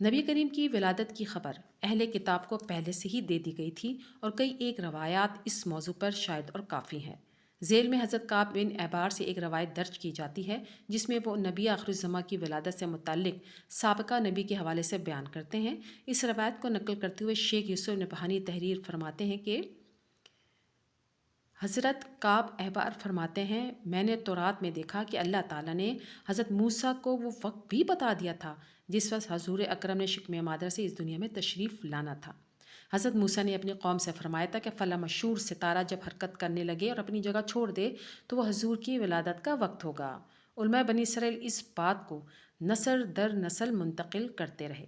نبی کریم کی ولادت کی خبر اہل کتاب کو پہلے سے ہی دے دی گئی تھی اور کئی ایک روایات اس موضوع پر شاید اور کافی ہیں۔ ذیل میں حضرت کعب بن احبار سے ایک روایت درج کی جاتی ہے جس میں وہ نبی آخر الزماں کی ولادت سے متعلق سابقہ نبی کے حوالے سے بیان کرتے ہیں۔ اس روایت کو نقل کرتے ہوئے شیخ یوسف نبہانی تحریر فرماتے ہیں کہ حضرت کعب احبار فرماتے ہیں، میں نے تورات میں دیکھا کہ اللہ تعالیٰ نے حضرت موسیٰ کو وہ وقت بھی بتا دیا تھا جس وقت حضور اکرم نے شکم مادر سے اس دنیا میں تشریف لانا تھا۔ حضرت موسیٰ نے اپنی قوم سے فرمایا تھا کہ فلاں مشہور ستارہ جب حرکت کرنے لگے اور اپنی جگہ چھوڑ دے تو وہ حضور کی ولادت کا وقت ہوگا۔ علماء بنی اسرائیل اس بات کو نسل در نسل منتقل کرتے رہے۔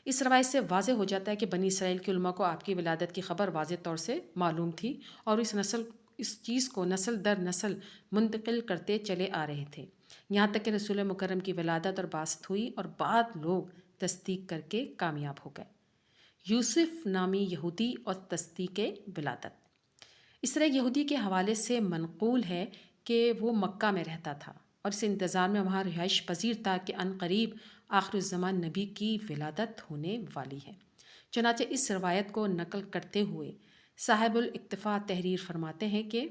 اس روایت سے واضح ہو جاتا ہے کہ بنی اسرائیل کے علماء کو آپ کی ولادت کی خبر واضح طور سے معلوم تھی اور اس چیز کو نسل در نسل منتقل کرتے چلے آ رہے تھے، یہاں تک کہ رسول مکرم کی ولادت اور بعثت ہوئی اور بعد لوگ تصدیق کر کے کامیاب ہو گئے۔ یوسف نامی یہودی اور تصدیق ولادت۔ اس طرح یہودی کے حوالے سے منقول ہے کہ وہ مکہ میں رہتا تھا اور اس انتظار میں وہاں رہائش پذیر تھا کہ عن قریب آخر الزمان نبی کی ولادت ہونے والی ہے۔ چنانچہ اس روایت کو نقل کرتے ہوئے صاحب الاکتفاء تحریر فرماتے ہیں کہ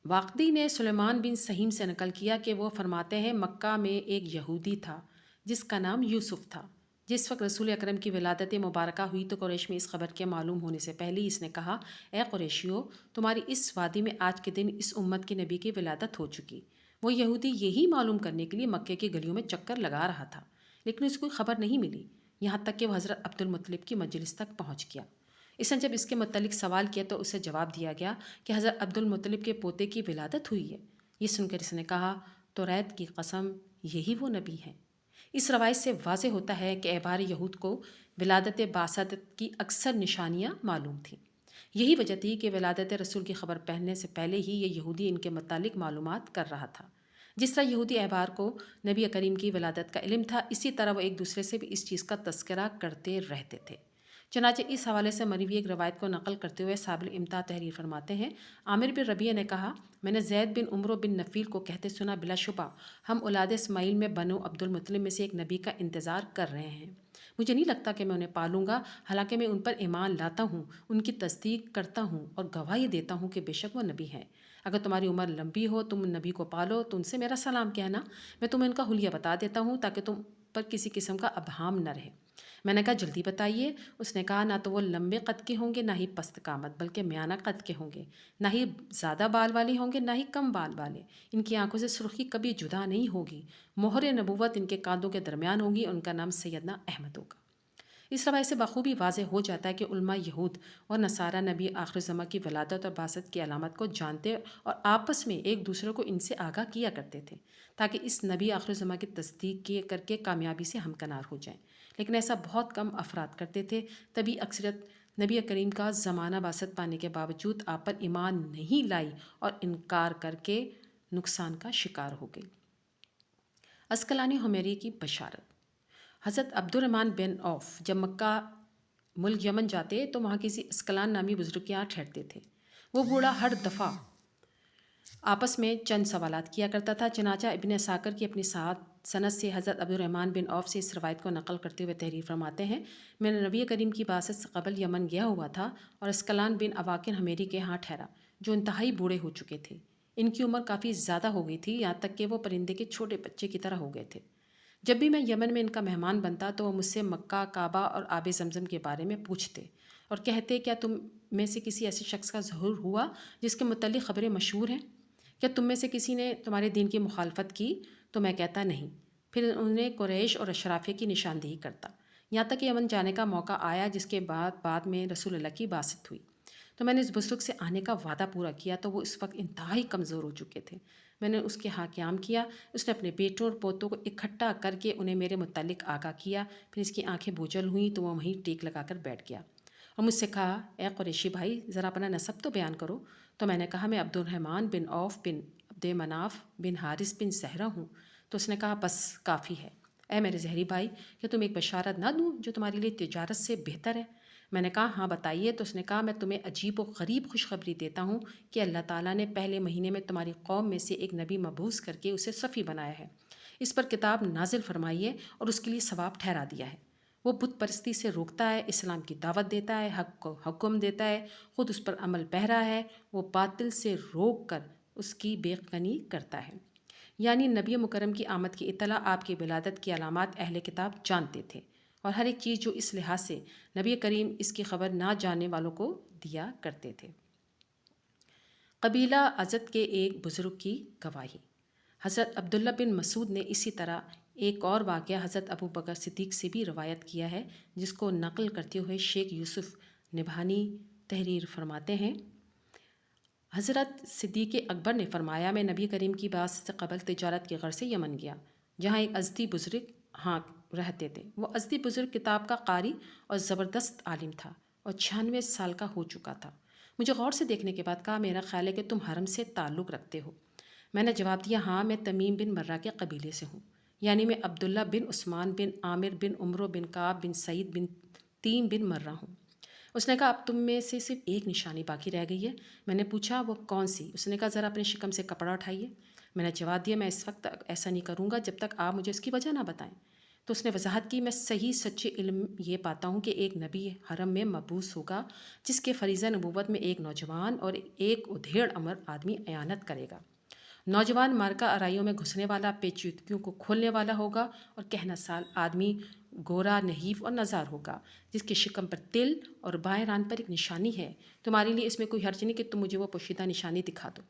واقدی نے سلیمان بن سہیم سے نقل کیا کہ وہ فرماتے ہیں مکہ میں ایک یہودی تھا جس کا نام یوسف تھا۔ جس وقت رسول اکرم کی ولادت مبارکہ ہوئی تو قریش میں اس خبر کے معلوم ہونے سے پہلے ہی اس نے کہا، اے قریشیو، تمہاری اس وادی میں آج کے دن اس امت کے نبی کی ولادت ہو چکی۔ وہ یہودی یہی معلوم کرنے کے لیے مکے کی گلیوں میں چکر لگا رہا تھا، لیکن اس کو کوئی خبر نہیں ملی، یہاں تک کہ وہ حضرت عبد المطلب کی مجلس تک پہنچ گیا۔ اس نے جب اس کے متعلق سوال کیا تو اسے جواب دیا گیا کہ حضرت عبد المطلب کے پوتے کی ولادت ہوئی ہے۔ یہ سن کر اس نے کہا، توریت کی قسم، یہی وہ نبی ہیں۔ اس روایت سے واضح ہوتا ہے کہ احبار یہود کو ولادت بعثت کی اکثر نشانیاں معلوم تھیں۔ یہی وجہ تھی کہ ولادت رسول کی خبر پہننے سے پہلے ہی یہ یہودی ان کے متعلق معلومات کر رہا تھا۔ جس طرح یہودی احبار کو نبی کریم کی ولادت کا علم تھا، اسی طرح وہ ایک دوسرے سے بھی اس چیز کا تذکرہ کرتے رہتے تھے۔ چنانچہ اس حوالے سے مروی ایک روایت کو نقل کرتے ہوئے صاحب الامتاع تحریر فرماتے ہیں، عامر بن ربیعہ نے کہا، میں نے زید بن عمرو بن نفیل کو کہتے سنا، بلا شبہ ہم اولاد اسماعیل میں بنو عبد المطلب میں سے ایک نبی کا انتظار کر رہے ہیں۔ مجھے نہیں لگتا کہ میں انہیں پالوں گا، حالانکہ میں ان پر ایمان لاتا ہوں، ان کی تصدیق کرتا ہوں اور گواہی دیتا ہوں کہ بے شک وہ نبی ہیں۔ اگر تمہاری عمر لمبی ہو، تم نبی کو پالو تو ان سے میرا سلام کہنا، میں تمہیں ان کا حلیہ بتا دیتا ہوں تاکہ تم پر کسی قسم کا ابہام نہ رہے۔ میں نے کہا جلدی بتائیے۔ اس نے کہا، نہ تو وہ لمبے قد کے ہوں گے نہ ہی پست قامت، بلکہ میانہ قد کے ہوں گے، نہ ہی زیادہ بال والے ہوں گے نہ ہی کم بال والے، ان کی آنکھوں سے سرخی کبھی جدا نہیں ہوگی، مہر نبوت ان کے کاندھوں کے درمیان ہوگی، ان کا نام سیدنا احمد ہوگا۔ اس روایت سے بخوبی واضح ہو جاتا ہے کہ علماء یہود اور نصارہ نبی آخر زمان کی ولادت اور بعثت کی علامت کو جانتے اور آپس میں ایک دوسرے کو ان سے آگاہ کیا کرتے تھے تاکہ اس نبی آخر زمان کی تصدیق کر کے کامیابی سے ہمکنار ہو جائیں، لیکن ایسا بہت کم افراد کرتے تھے، تبھی اکثریت نبی کریم کا زمانہ بعثت پانے کے باوجود آپ پر ایمان نہیں لائی اور انکار کر کے نقصان کا شکار ہو گئی۔ عسقلانی حمیری کی بشارت۔ حضرت عبد الرحمن بن عوف جب مکہ ملک یمن جاتے تو وہاں کسی عسقلان نامی بزرگ کے یہاں ٹھہرتے تھے۔ وہ بوڑھا ہر دفعہ آپس میں چند سوالات کیا کرتا تھا۔ چنانچہ ابن عساکر کی اپنی سند سے حضرت عبد الرحمن بن عوف سے اس روایت کو نقل کرتے ہوئے تحریر فرماتے ہیں، میں نے نبی کریم کی بعثت سے قبل یمن گیا ہوا تھا اور عسقلان بن عواکن حمیری کے ہاں ٹھہرا، جو انتہائی بوڑھے ہو چکے تھے۔ ان کی عمر کافی زیادہ ہو گئی تھی، یہاں تک کہ وہ پرندے کے چھوٹے بچے کی طرح ہو گئے تھے۔ جب بھی میں یمن میں ان کا مہمان بنتا تو وہ مجھ سے مکہ، کعبہ اور آب زمزم کے بارے میں پوچھتے اور کہتے، کیا تم میں سے کسی ایسے شخص کا ظہور ہوا جس کے متعلق خبریں مشہور ہیں؟ کیا تم میں سے کسی نے تمہارے دین کی مخالفت کی؟ تو میں کہتا نہیں۔ پھر انہیں قریش اور اشرافیہ کی نشاندہی کرتا، یہاں تک کہ یمن جانے کا موقع آیا، جس کے بعد میں رسول اللہ کی بعثت ہوئی تو میں نے اس بزرگ سے آنے کا وعدہ پورا کیا تو وہ اس وقت انتہائی کمزور ہو چکے تھے۔ میں نے اس کے ہاں قیام کیا، اس نے اپنے بیٹوں اور پوتوں کو اکٹھا کر کے انہیں میرے متعلق آگاہ کیا، پھر اس کی آنکھیں بوجھل ہوئیں تو وہ وہیں ٹیک لگا کر بیٹھ گیا اور مجھ سے کہا، اے قریشی بھائی، ذرا اپنا نسب تو بیان کرو۔ تو میں نے کہا، میں عبد الرحمن بن عوف بن عبد مناف بن حارث بن زہرہ ہوں۔ تو اس نے کہا، بس کافی ہے۔ اے میرے زہری بھائی، کیا تم ایک بشارت نہ دوں جو تمہارے لیے تجارت سے بہتر ہے؟ میں نے کہا، ہاں بتائیے۔ تو اس نے کہا، میں تمہیں عجیب و غریب خوشخبری دیتا ہوں کہ اللہ تعالیٰ نے پہلے مہینے میں تمہاری قوم میں سے ایک نبی مبعوث کر کے اسے صفی بنایا ہے۔ اس پر کتاب نازل فرمائی ہے اور اس کے لیے ثواب ٹھہرا دیا ہے۔ وہ بت پرستی سے روکتا ہے، اسلام کی دعوت دیتا ہے، حق کو حکم دیتا ہے، خود اس پر عمل پیرا ہے، وہ باطل سے روک کر اس کی بے غنی کرتا ہے۔ یعنی نبی مکرم کی آمد کی اطلاع، آپ کی ولادت کی علامات اہل کتاب جانتے تھے، اور ہر ایک چیز جو اس لحاظ سے نبی کریم اس کی خبر نہ جاننے والوں کو دیا کرتے تھے۔ قبیلہ ازد کے ایک بزرگ کی گواہی۔ حضرت عبداللہ بن مسعود نے اسی طرح ایک اور واقعہ حضرت ابو بکر صدیق سے بھی روایت کیا ہے، جس کو نقل کرتے ہوئے شیخ یوسف نبھانی تحریر فرماتے ہیں، حضرت صدیق اکبر نے فرمایا، میں نبی کریم کی بعثت سے قبل تجارت کی غرض سے یمن گیا، جہاں ایک ازدی بزرگ رہتے تھے۔ وہ ازدی بزرگ کتاب کا قاری اور زبردست عالم تھا اور 96 سال کا ہو چکا تھا۔ مجھے غور سے دیکھنے کے بعد کہا، میرا خیال ہے کہ تم حرم سے تعلق رکھتے ہو۔ میں نے جواب دیا، ہاں، میں تمیم بن مرہ کے قبیلے سے ہوں، یعنی میں عبداللہ بن عثمان بن عامر بن عمرو بن کعب بن سعید بن تیم بن مرہ ہوں۔ اس نے کہا، اب تم میں سے صرف ایک نشانی باقی رہ گئی ہے۔ میں نے پوچھا، وہ کون سی؟ اس نے کہا، ذرا اپنے شکم سے کپڑا اٹھائیے۔ میں نے جواب دیا، میں اس وقت ایسا نہیں کروں گا جب تک آپ مجھے اس کی وجہ نہ بتائیں۔ تو اس نے وضاحت کی، میں صحیح سچے علم یہ پاتا ہوں کہ ایک نبی حرم میں مبعوث ہوگا، جس کے فریضہ نبوت میں ایک نوجوان اور ایک ادھیڑ عمر آدمی اعانت کرے گا۔ نوجوان مارکا آرائیوں میں گھسنے والا، پیچیدگیوں کو کھولنے والا ہوگا، اور کہنا سال آدمی گورا، نحیف اور نزار ہوگا، جس کے شکم پر تل اور بائیں ران پر ایک نشانی ہے۔ تمہارے لیے اس میں کوئی حرج نہیں کہ تم مجھے وہ پوشیدہ نشانی دکھا دو۔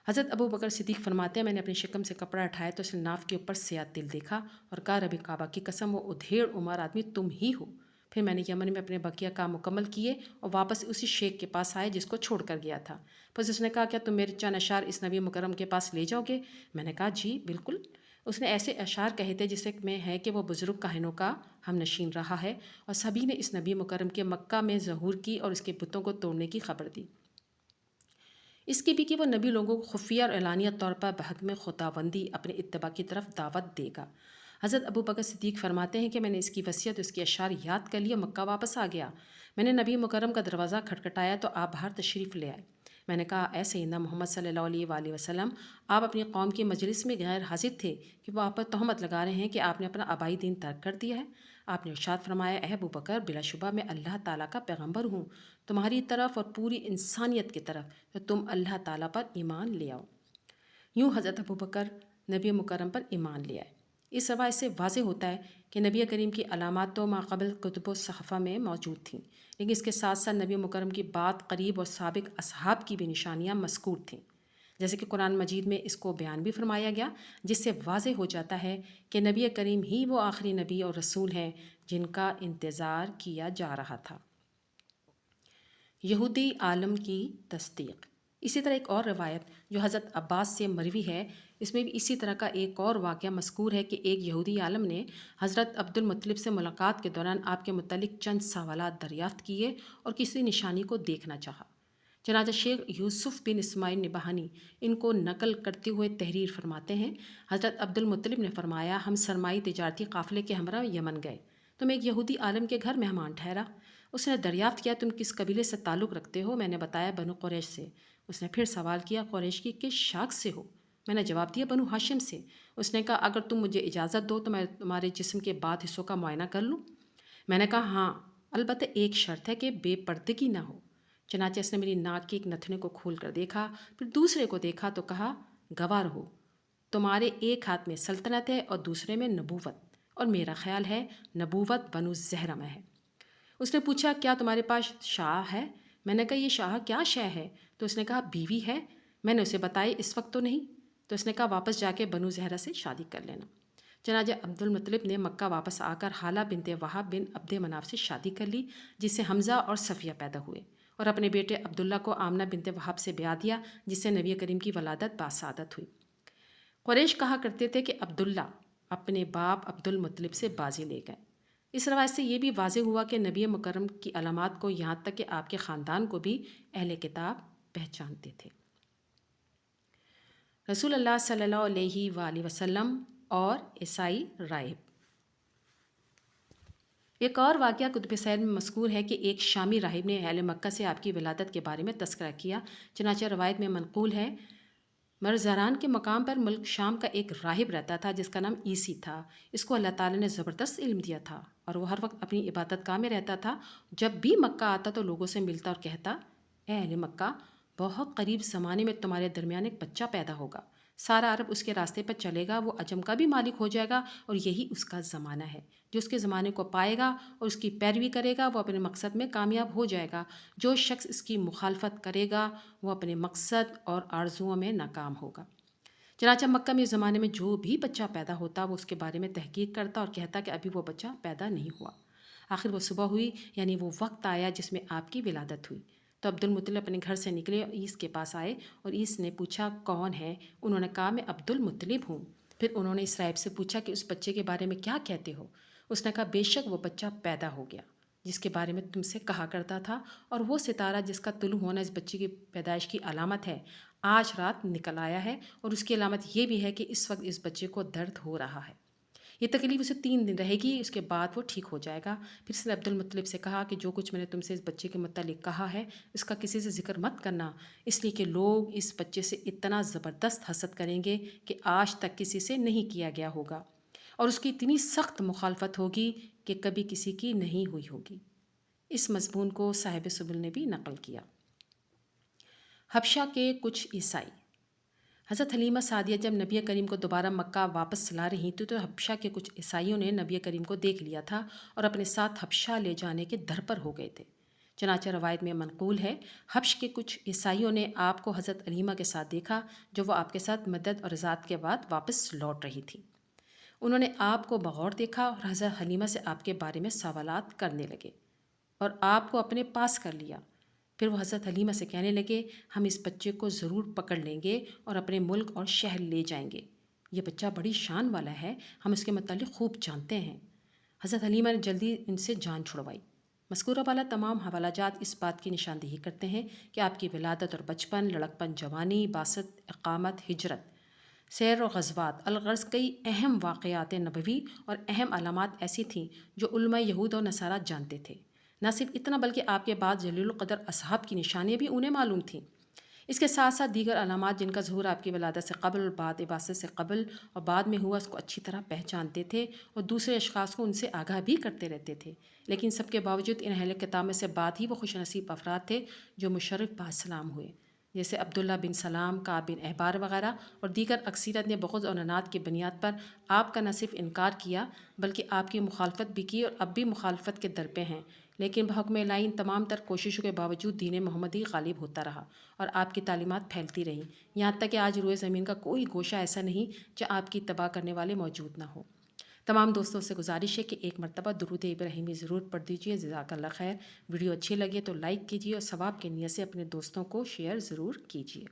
حضرت ابو بکر صدیق فرماتے ہیں، میں نے اپنے شکم سے کپڑا اٹھایا تو اس نے ناف کے اوپر سیاہ تل دیکھا اور کہا، رب کعبہ کی قسم، وہ ادھیڑ عمر آدمی تم ہی ہو۔ پھر میں نے یمن میں اپنے بقیہ کام مکمل کیے اور واپس اسی شیخ کے پاس آئے جس کو چھوڑ کر گیا تھا۔ پھر اس نے کہا، کیا تم میرے چند اشعار اس نبی مکرم کے پاس لے جاؤ گے؟ میں نے کہا، جی بالکل۔ اس نے ایسے اشعار کہے تھے جس میں ہے کہ وہ بزرگ کاہنوں کا ہم نشین رہا ہے، اور سبھی نے اس نبی مکرم کے مکہ میں ظہور کی اور اس کے بتوں کو توڑنے کی خبر دی۔ اس کی بھی کہ وہ نبی لوگوں کو خفیہ اور اعلانیہ طور پر بحق میں خداوندی اپنے اتباع کی طرف دعوت دے گا۔ حضرت ابو بکر صدیق فرماتے ہیں کہ میں نے اس کی وصیت اور اس کے اشعار یاد کر لیے اور مکہ واپس آ گیا۔ میں نے نبی مکرم کا دروازہ کھٹکھٹایا تو آپ باہر تشریف لے آئے۔ میں نے کہا، اے سیدنا محمد صلی اللہ علیہ وآلہ وسلم، آپ اپنی قوم کی مجلس میں غیر حاضر تھے کہ وہ آپ پر تہمت لگا رہے ہیں کہ آپ نے اپنا آبائی دین ترک کر دیا ہے۔ آپ نے ارشاد فرمایا، اے ابو بکر، بلا شبہ میں اللہ تعالیٰ کا پیغمبر ہوں تمہاری طرف اور پوری انسانیت کی طرف، تو تم اللہ تعالیٰ پر ایمان لے آؤ۔ یوں حضرت ابو بکر نبی مکرم پر ایمان لے آئے۔ اس روایت سے واضح ہوتا ہے کہ نبی کریم کی علامات تو ماقبل کتب و صحفہ میں موجود تھیں، لیکن اس کے ساتھ ساتھ نبی مکرم کی بات قریب اور سابق اصحاب کی بھی نشانیاں مذکور تھیں، جیسے کہ قرآن مجید میں اس کو بیان بھی فرمایا گیا، جس سے واضح ہو جاتا ہے کہ نبی کریم ہی وہ آخری نبی اور رسول ہیں جن کا انتظار کیا جا رہا تھا۔ یہودی عالم کی تصدیق۔ اسی طرح ایک اور روایت جو حضرت عباس سے مروی ہے، اس میں بھی اسی طرح کا ایک اور واقعہ مذکور ہے کہ ایک یہودی عالم نے حضرت عبد المطلب سے ملاقات کے دوران آپ کے متعلق چند سوالات دریافت کیے اور کسی نشانی کو دیکھنا چاہا۔ چنانچہ شیخ یوسف بن اسماعیل نبہانی ان کو نقل کرتے ہوئے تحریر فرماتے ہیں، حضرت عبد المطلب نے فرمایا، ہم سرمائی تجارتی قافلے کے ہمراہ یمن گئے تو میں ایک یہودی عالم کے گھر مہمان ٹھہرا۔ اس نے دریافت کیا، تم کس قبیلے سے تعلق رکھتے ہو؟ میں نے بتایا، بنو قریش سے۔ اس نے پھر سوال کیا، قریش کی کس شاخ سے ہو؟ میں نے جواب دیا، بنو ہاشم سے۔ اس نے کہا، اگر تم مجھے اجازت دو تو میں تمہارے جسم کے بعد حصوں کا معائنہ کر لوں؟ میں نے کہا، ہاں، البتہ ایک شرط ہے کہ بے پردگی نہ ہو۔ چنانچہ اس نے میری ناک کے ایک نتھنے کو کھول کر دیکھا، پھر دوسرے کو دیکھا تو کہا، گواہ رہو، تمہارے ایک ہاتھ میں سلطنت ہے اور دوسرے میں نبوت، اور میرا خیال ہے نبوت بنو زہرہ میں ہے۔ اس نے پوچھا، کیا تمہارے پاس شاہ ہے؟ میں نے کہا، یہ شاہ کیا شے ہے؟ تو اس نے کہا، بیوی ہے۔ میں نے اسے بتایا، اس وقت تو نہیں۔ تو اس نے کہا، واپس جا کے بنو زہرہ سے شادی کر لینا۔ چنانچہ عبد المطلب نے مکہ واپس آ کر حالہ بنت وہب بن عبد مناف سے شادی کر لی، جس سے حمزہ اور صفیہ پیدا ہوئے، اور اپنے بیٹے عبداللہ کو آمنہ بنت وہب سے بیاہ دیا، جس سے نبی کریم کی ولادت باسعادت ہوئی۔ قریش کہا کرتے تھے کہ عبداللہ اپنے باپ عبد المطلب سے بازی لے گئے۔ اس روایت سے یہ بھی واضح ہوا کہ نبی مکرم کی علامات کو یہاں تک کہ آپ کے خاندان کو بھی اہل کتاب پہچانتے تھے۔ رسول اللہ صلی اللہ علیہ وآلہ وسلم اور عیسائی راہب۔ ایک اور واقعہ کتب سیر میں مذکور ہے کہ ایک شامی راہب نے اہل مکہ سے آپ کی ولادت کے بارے میں تذکرہ کیا۔ چنانچہ روایت میں منقول ہے، مگر زہران کے مقام پر ملک شام کا ایک راہب رہتا تھا جس کا نام عیسی تھا۔ اس کو اللہ تعالیٰ نے زبردست علم دیا تھا اور وہ ہر وقت اپنی عبادت گاہ میں رہتا تھا۔ جب بھی مکہ آتا تو لوگوں سے ملتا اور کہتا، اے اہل مکہ، بہت قریب زمانے میں تمہارے درمیان ایک بچہ پیدا ہوگا، سارا عرب اس کے راستے پر چلے گا، وہ عجم کا بھی مالک ہو جائے گا اور یہی اس کا زمانہ ہے۔ جو اس کے زمانے کو پائے گا اور اس کی پیروی کرے گا وہ اپنے مقصد میں کامیاب ہو جائے گا، جو شخص اس کی مخالفت کرے گا وہ اپنے مقصد اور آرزوؤں میں ناکام ہوگا۔ چنانچہ مکہ میں اس زمانے میں جو بھی بچہ پیدا ہوتا وہ اس کے بارے میں تحقیق کرتا اور کہتا کہ ابھی وہ بچہ پیدا نہیں ہوا۔ آخر وہ صبح ہوئی، یعنی وہ وقت آیا جس میں آپ کی ولادت ہوئی۔ تو عبد المطلب اپنے گھر سے نکلے اور عیس کے پاس آئے اور عیس نے پوچھا، کون ہے؟ انہوں نے کہا، میں عبد المطلب ہوں۔ پھر انہوں نے اس راہب سے پوچھا کہ اس بچے کے بارے میں کیا کہتے ہو؟ اس نے کہا، بے شک وہ بچہ پیدا ہو گیا جس کے بارے میں تم سے کہا کرتا تھا، اور وہ ستارہ جس کا طلوع ہونا اس بچے کی پیدائش کی علامت ہے آج رات نکل آیا ہے، اور اس کی علامت یہ بھی ہے کہ اس وقت اس بچے کو درد ہو رہا ہے۔ یہ تکلیف اسے 3 دن رہے گی، اس کے بعد وہ ٹھیک ہو جائے گا۔ پھر اس نے عبد المطلب سے کہا کہ جو کچھ میں نے تم سے اس بچے کے متعلق کہا ہے اس کا کسی سے ذکر مت کرنا، اس لیے کہ لوگ اس بچے سے اتنا زبردست حسد کریں گے کہ آج تک کسی سے نہیں کیا گیا ہوگا، اور اس کی اتنی سخت مخالفت ہوگی کہ کبھی کسی کی نہیں ہوئی ہوگی۔ اس مضمون کو صاحب سبل نے بھی نقل کیا۔ حبشہ کے کچھ عیسائی۔ حضرت حلیمہ سعدیہ جب نبی کریم کو دوبارہ مکہ واپس لا رہی تھی تو حبشہ کے کچھ عیسائیوں نے نبی کریم کو دیکھ لیا تھا اور اپنے ساتھ حبشہ لے جانے کے در پر ہو گئے تھے۔ چنانچہ روایت میں منقول ہے، حبش کے کچھ عیسائیوں نے آپ کو حضرت حلیمہ کے ساتھ دیکھا جو وہ آپ کے ساتھ مدد اور رضاعت کے بعد واپس لوٹ رہی تھی۔ انہوں نے آپ کو بغور دیکھا اور حضرت حلیمہ سے آپ کے بارے میں سوالات کرنے لگے اور آپ کو اپنے پاس کر لیا۔ پھر وہ حضرت حلیمہ سے کہنے لگے، ہم اس بچے کو ضرور پکڑ لیں گے اور اپنے ملک اور شہر لے جائیں گے۔ یہ بچہ بڑی شان والا ہے، ہم اس کے متعلق خوب جانتے ہیں۔ حضرت حلیمہ نے جلدی ان سے جان چھڑوائی۔ مذکورہ والا تمام حوالہ جات اس بات کی نشاندہی کرتے ہیں کہ آپ کی ولادت اور بچپن، لڑکپن، جوانی، بعثت، اقامت، ہجرت، سیر و غزوات، الغرض کئی اہم واقعات نبوی اور اہم علامات ایسی تھیں جو علماء یہود و نصارہ جانتے تھے۔ نہ صرف اتنا بلکہ آپ کے بعد جلیل القدر اصحاب کی نشانیاں بھی انہیں معلوم تھیں۔ اس کے ساتھ ساتھ دیگر علامات جن کا ظہور آپ کی ولادت سے قبل اور بعد بعثت سے قبل اور بعد میں ہوا اس کو اچھی طرح پہچانتے تھے اور دوسرے اشخاص کو ان سے آگاہ بھی کرتے رہتے تھے۔ لیکن سب کے باوجود ان اہل کتاب میں سے بعد ہی وہ خوش نصیب افراد تھے جو مشرف باسلام ہوئے، جیسے عبداللہ بن سلام، کعب بن احبار وغیرہ، اور دیگر اکثریت نے بغض اور عناد کی بنیاد پر آپ کا نہ صرف انکار کیا بلکہ آپ کی مخالفت بھی کی اور اب بھی مخالفت کے در پہ ہیں، لیکن بحکم الہی ان تمام تر کوششوں کے باوجود دین محمدی غالب ہوتا رہا اور آپ کی تعلیمات پھیلتی رہیں، یہاں تک کہ آج روئے زمین کا کوئی گوشہ ایسا نہیں جہاں آپ کی تباہ کرنے والے موجود نہ ہوں۔ تمام دوستوں سے گزارش ہے کہ ایک مرتبہ درود ابراہیمی ضرور پڑھ دیجیے۔ جزاک اللہ خیر۔ ویڈیو اچھی لگے تو لائک کیجیے اور ثواب کی نیت سے اپنے دوستوں کو شیئر ضرور کیجیے۔